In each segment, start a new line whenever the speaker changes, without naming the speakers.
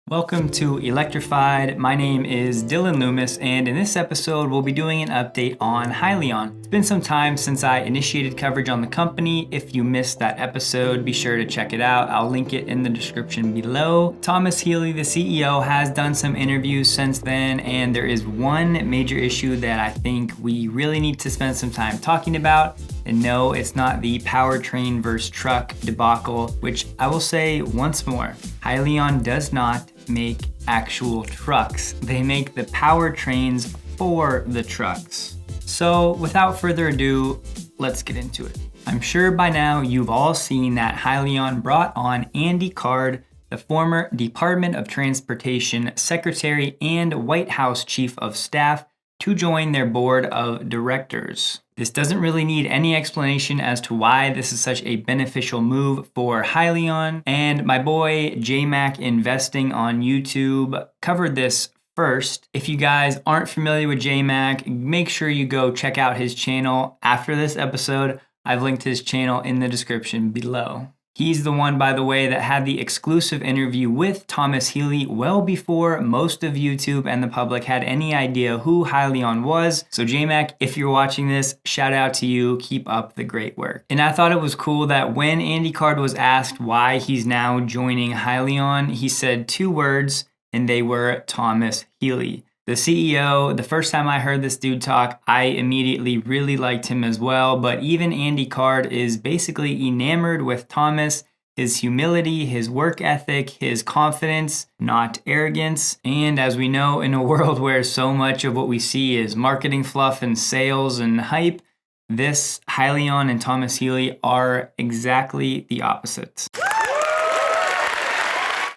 Welcome to Electrified. My name is Dylan Loomis, and in this episode, we'll be doing an update on Hyliion. It's been some time since I initiated coverage on the company. If you missed that episode, be sure to check it out. I'll link it in the description below. Thomas Healy, the CEO, has done some interviews since then, and there is one major issue that I think we really need to spend some time talking about. And no, it's not the powertrain versus truck debacle, which I will say once more, Hyliion does not make actual trucks. They make the powertrains for the trucks. So without further ado, let's get into it. I'm sure by now you've all seen that Hyliion brought on Andy Card, the former Department of Transportation Secretary and White House Chief of Staff, to join their board of directors. This doesn't really need any explanation as to why this is such a beneficial move for Hyliion, and my boy JMac Investing on YouTube covered this first. If you guys aren't familiar with JMac, make sure you go check out his channel after this episode. I've linked his channel in the description below. He's the one, by the way, that had the exclusive interview with Thomas Healy well before most of YouTube and the public had any idea who Hyliion was. So JMac, if you're watching this, shout out to you. Keep up the great work. And I thought it was cool that when Andy Card was asked why he's now joining Hyliion, he said two words, and they were Thomas Healy. The CEO, the first time I heard this dude talk, I immediately really liked him as well. But even Andy Card is basically enamored with Thomas, his humility, his work ethic, his confidence, not arrogance. And as we know, in a world where so much of what we see is marketing fluff and sales and hype, this Hyliion and Thomas Healy are exactly the opposite.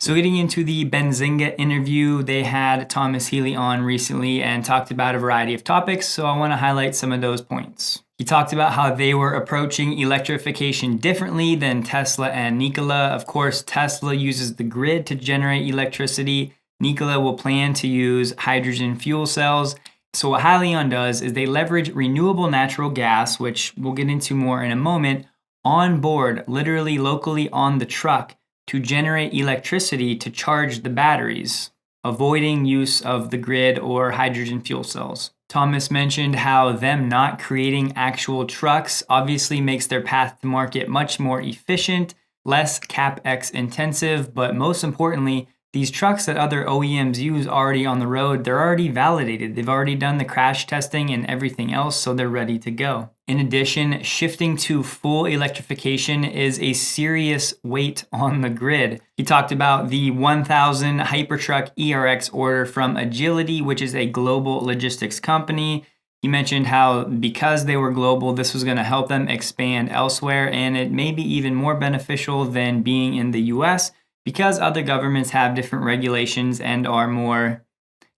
So getting into the Benzinga interview, they had Thomas Healy on recently and talked about a variety of topics, so I want to highlight some of those points. He talked about how they were approaching electrification differently than Tesla and Nikola. Of course, Tesla uses the grid to generate electricity. Nikola will plan to use hydrogen fuel cells. So what Hyliion does is they leverage renewable natural gas, which we'll get into more in a moment, on board, literally locally on the truck, to generate electricity to charge the batteries, avoiding use of the grid or hydrogen fuel cells. Thomas mentioned how them not creating actual trucks obviously makes their path to market much more efficient, less CapEx intensive, but most importantly, these trucks that other OEMs use already on the road, they're already validated. They've already done the crash testing and everything else, so they're ready to go. In addition, shifting to full electrification is a serious weight on the grid. He talked about the 1,000 Hypertruck ERX order from Agility, which is a global logistics company. He mentioned how because they were global, this was going to help them expand elsewhere, and it may be even more beneficial than being in the US, because other governments have different regulations and are more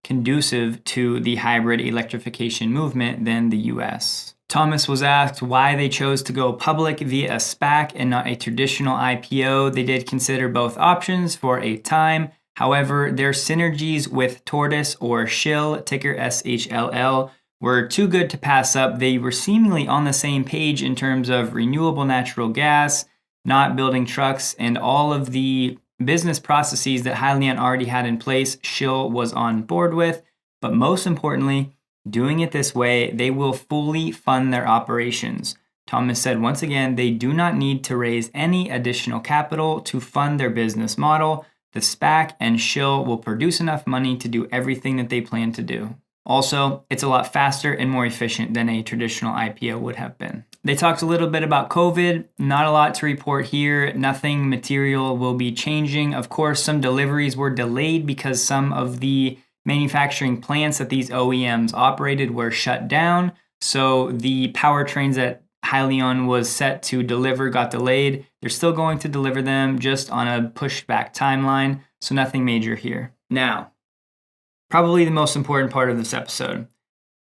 conducive to the hybrid electrification movement than the US. Thomas was asked why they chose to go public via a SPAC and not a traditional IPO. They did consider both options for a time. However, their synergies with Tortoise or SHILL, ticker SHLL, were too good to pass up. They were seemingly on the same page in terms of renewable natural gas, not building trucks, and all of the business processes that Hyliion already had in place, SHILL was on board with. But most importantly, doing it this way, they will fully fund their operations. Thomas said once again, they do not need to raise any additional capital to fund their business model. The SPAC and SHILL will produce enough money to do everything that they plan to do. Also, it's a lot faster and more efficient than a traditional IPO would have been. They talked a little bit about COVID. Not a lot to report here. Nothing material will be changing. Of course, some deliveries were delayed because some of the manufacturing plants that these OEMs operated were shut down. So the powertrains that Hyliion was set to deliver got delayed. They're still going to deliver them, just on a pushed back timeline. So nothing major here. Now, probably the most important part of this episode.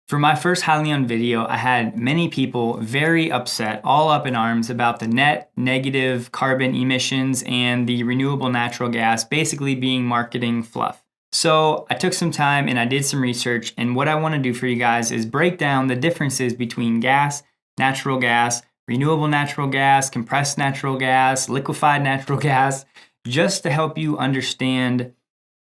For my first Hyliion video, I had many people very upset, all up in arms about the net negative carbon emissions and the renewable natural gas basically being marketing fluff. So I took some time and I did some research, and what I want to do for you guys is break down the differences between gas, natural gas, renewable natural gas, compressed natural gas, liquefied natural gas, just to help you understand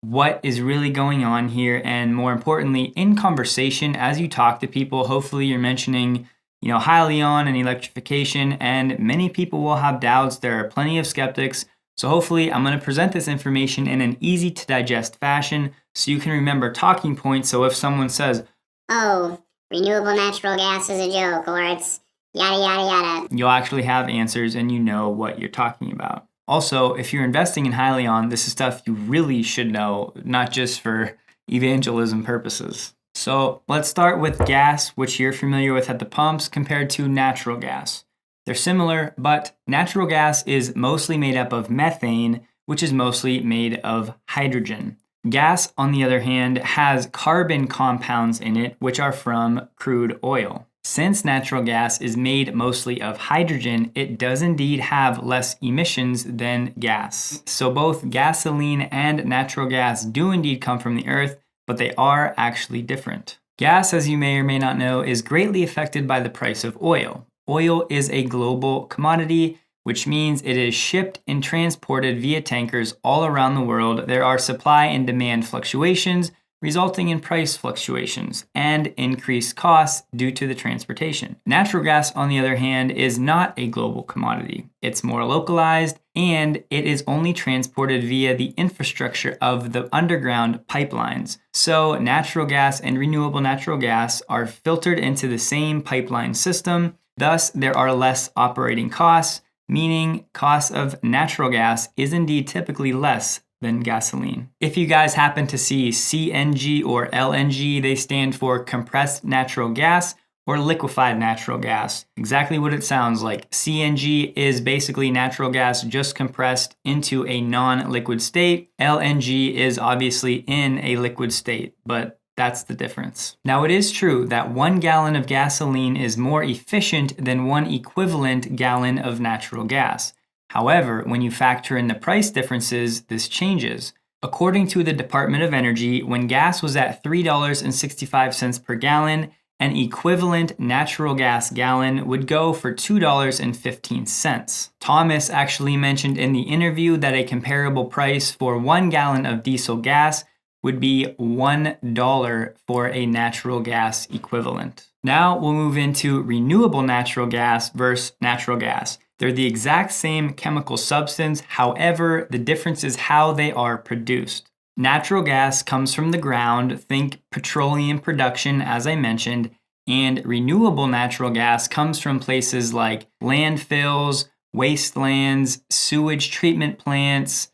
what is really going on here, and more importantly, in conversation as you talk to people, hopefully you're mentioning, Hyliion and electrification, and many people will have doubts. There are plenty of skeptics. So hopefully I'm going to present this information in an easy to digest fashion so you can remember talking points. So if someone says,
oh, renewable natural gas is a joke, or it's yada, yada, yada,
you'll actually have answers and you know what you're talking about. Also, if you're investing in Hyliion, this is stuff you really should know, not just for evangelism purposes. So let's start with gas, which you're familiar with at the pumps, compared to natural gas. They're similar, but natural gas is mostly made up of methane, which is mostly made of hydrogen. Gas, on the other hand, has carbon compounds in it, which are from crude oil. Since natural gas is made mostly of hydrogen, it does indeed have less emissions than gas. So both gasoline and natural gas do indeed come from the earth, but they are actually different. Gas, as you may or may not know, is greatly affected by the price of oil. Oil is a global commodity, which means it is shipped and transported via tankers all around the world. There are supply and demand fluctuations, resulting in price fluctuations and increased costs due to the transportation. Natural gas, on the other hand, is not a global commodity. It's more localized, and it is only transported via the infrastructure of the underground pipelines. So natural gas and renewable natural gas are filtered into the same pipeline system. Thus, there are less operating costs, meaning cost of natural gas is indeed typically less than gasoline. If you guys happen to see CNG or LNG, they stand for compressed natural gas or liquefied natural gas. Exactly what it sounds like. CNG is basically natural gas just compressed into a non-liquid state. LNG is obviously in a liquid state, but that's the difference. Now, it is true that 1 gallon of gasoline is more efficient than 1 equivalent gallon of natural gas. However, when you factor in the price differences, this changes. According to the Department of Energy, when gas was at $3.65 per gallon, an equivalent natural gas gallon would go for $2.15. Thomas actually mentioned in the interview that a comparable price for 1 gallon of diesel gas would be $1 for a natural gas equivalent. Now we'll move into renewable natural gas versus natural gas. They're the exact same chemical substance, however, the difference is how they are produced. Natural gas comes from the ground, think petroleum production as I mentioned, and renewable natural gas comes from places like landfills, wastelands, sewage treatment plants,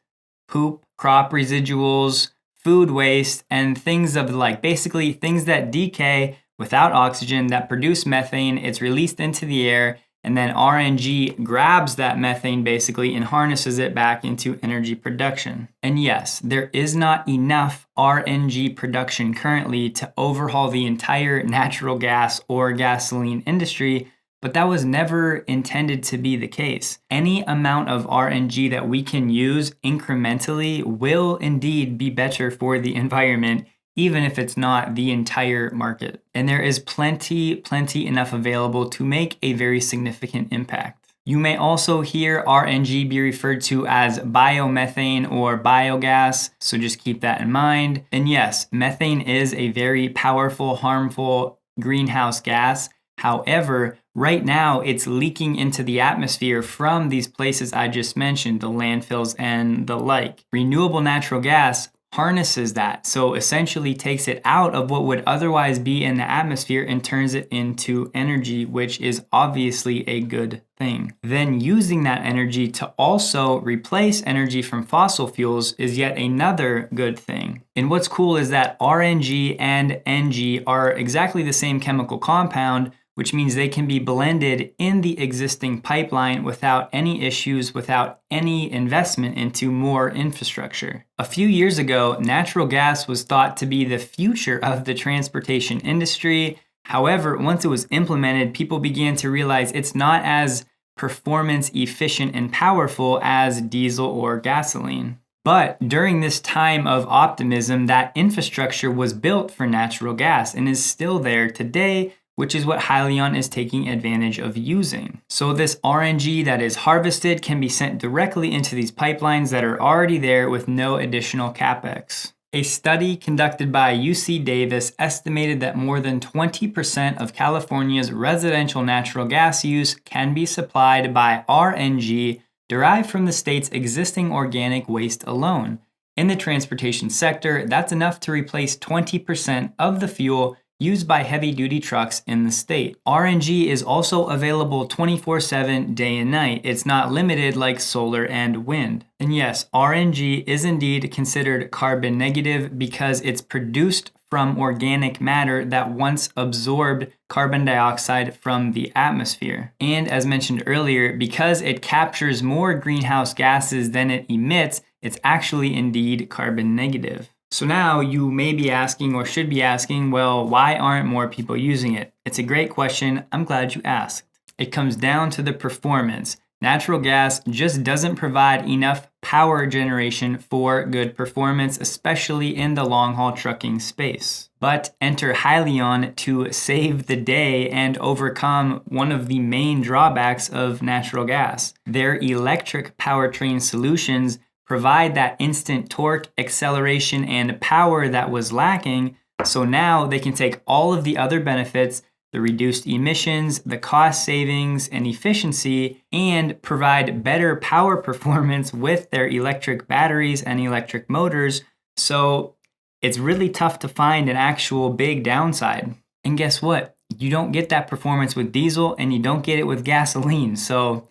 poop, crop residuals, food waste, and things of basically things that decay without oxygen that produce methane. It's released into the air, and then RNG grabs that methane basically and harnesses it back into energy production. And yes, there is not enough RNG production currently to overhaul the entire natural gas or gasoline industry, but that was never intended to be the case. Any amount of RNG that we can use incrementally will indeed be better for the environment, even if it's not the entire market. And there is plenty enough available to make a very significant impact. You may also hear RNG be referred to as biomethane or biogas, so just keep that in mind. And yes, methane is a very powerful, harmful greenhouse gas. However, right now it's leaking into the atmosphere from these places I just mentioned, the landfills and the like. Renewable natural gas harnesses that, so essentially takes it out of what would otherwise be in the atmosphere and turns it into energy, which is obviously a good thing. Then using that energy to also replace energy from fossil fuels is yet another good thing. And what's cool is that RNG and NG are exactly the same chemical compound, which means they can be blended in the existing pipeline without any issues, without any investment into more infrastructure. A few years ago, natural gas was thought to be the future of the transportation industry. However, once it was implemented, people began to realize it's not as performance efficient and powerful as diesel or gasoline. But during this time of optimism, that infrastructure was built for natural gas and is still there today, which is what Hyliion is taking advantage of using. So this RNG that is harvested can be sent directly into these pipelines that are already there with no additional capex. A study conducted by UC Davis estimated that more than 20% of California's residential natural gas use can be supplied by RNG derived from the state's existing organic waste alone. In the transportation sector, that's enough to replace 20% of the fuel used by heavy-duty trucks in the state. RNG is also available 24/7 day and night. It's not limited like solar and wind. And yes, RNG is indeed considered carbon negative because it's produced from organic matter that once absorbed carbon dioxide from the atmosphere. And as mentioned earlier, because it captures more greenhouse gases than it emits, it's actually indeed carbon negative. So now you may be asking or should be asking, well, why aren't more people using it? It's a great question. I'm glad you asked. It comes down to the performance. Natural gas just doesn't provide enough power generation for good performance, especially in the long-haul trucking space. But enter Hyliion to save the day and overcome one of the main drawbacks of natural gas. Their electric powertrain solutions provide that instant torque, acceleration, and power that was lacking, so now they can take all of the other benefits, the reduced emissions, the cost savings, and efficiency, and provide better power performance with their electric batteries and electric motors, so it's really tough to find an actual big downside. And guess what? You don't get that performance with diesel, and you don't get it with gasoline, so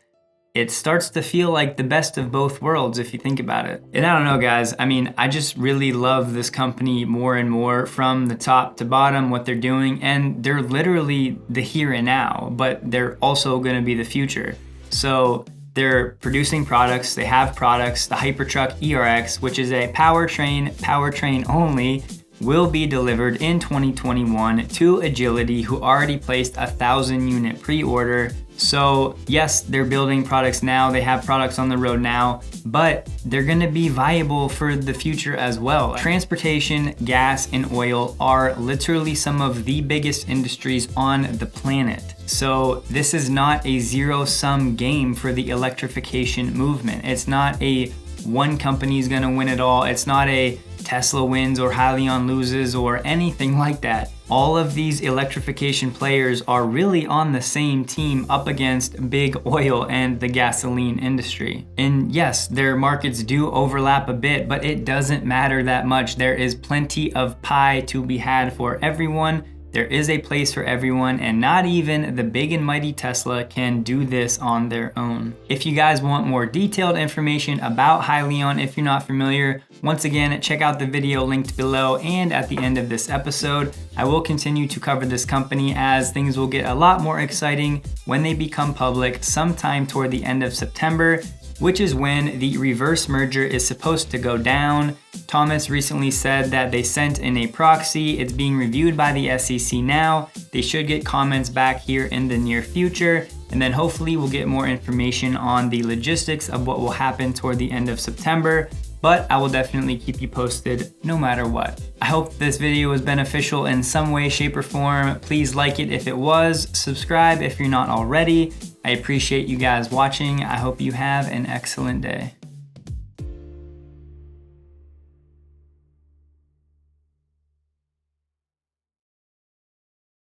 it starts to feel like the best of both worlds if you think about it. And I don't know, guys, I mean, I just really love this company more and more from the top to bottom, what they're doing, and they're literally the here and now, but they're also gonna be the future. So they're producing products, they have products, the Hypertruck ERX, which is a powertrain only, will be delivered in 2021 to Agility, who already placed a 1,000 unit pre-order. So yes, they're building products now, they have products on the road now, but they're gonna be viable for the future as well. Transportation, gas, and oil are literally some of the biggest industries on the planet. So this is not a zero-sum game for the electrification movement. It's not a one company's gonna win it all. It's not a Tesla wins or Hyliion loses or anything like that. All of these electrification players are really on the same team up against big oil and the gasoline industry. And yes, their markets do overlap a bit, but it doesn't matter that much. There is plenty of pie to be had for everyone. There is a place for everyone, and not even the big and mighty Tesla can do this on their own. If you guys want more detailed information about Hyliion, if you're not familiar, once again, check out the video linked below and at the end of this episode. I will continue to cover this company as things will get a lot more exciting when they become public sometime toward the end of September, which is when the reverse merger is supposed to go down. Thomas recently said that they sent in a proxy. It's being reviewed by the SEC now. They should get comments back here in the near future. And then hopefully we'll get more information on the logistics of what will happen toward the end of September. But I will definitely keep you posted no matter what. I hope this video was beneficial in some way, shape, or form. Please like it if it was. Subscribe if you're not already. I appreciate you guys watching. I hope you have an excellent day.